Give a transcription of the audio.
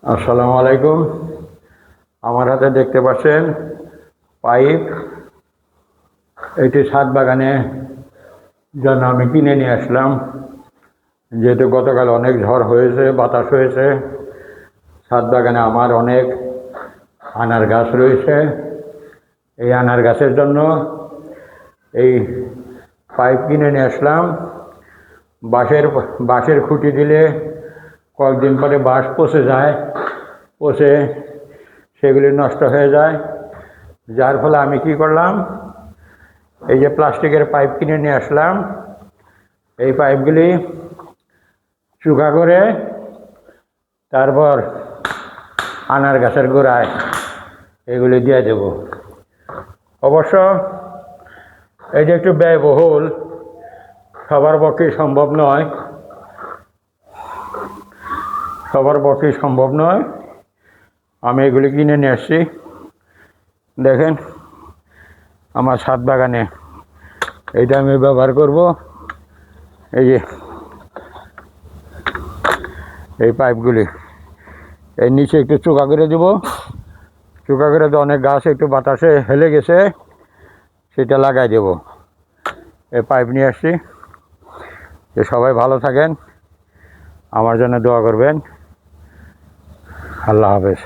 আসসালামু আলাইকুম। আমার হাতে দেখতে পাচ্ছেন পাইপ। এটি ছাদ বাগানে জন্য আমি কিনে নিয়ে আসলাম। যেহেতু গতকাল অনেক ঝড় হয়েছে, বাতাস হয়েছে, ছাদ বাগানে আমার অনেক আনার গাছ রয়েছে। এই আনার গাছের জন্য এই পাইপ কিনে নিয়ে আসলাম। বাঁশের খুঁটি দিলে কয়েকদিন পরে বাঁশ পচে যায়, পচে সেগুলি নষ্ট হয়ে যায়। যার ফলে আমি কি করলাম, এই যে প্লাস্টিকের পাইপ কিনে নিয়ে আসলাম। এই পাইপগুলি চুকা করে তারপর আনার গাছের গোড়ায় এগুলি দিয়ে দেব। অবশ্য এটা একটু ব্যয়বহুল, সবার পক্ষেই সম্ভব নয়। আমি এগুলি কিনে নিয়ে আসছি। দেখেন আমার ছাদ বাগানে এইটা আমি ব্যবহার করব। এই যে এই পাইপগুলি এই নিচে একটু চোকা করে দেব। চোকা করে তো অনেক গাছ একটু বাতাসে হেলে গেছে, সেটা লাগাই দেব। এই পাইপ নিয়ে আসছি। যে সবাই ভালো থাকেন, আমার জন্য দোয়া করবেন। আল্লাহ হাফেজ।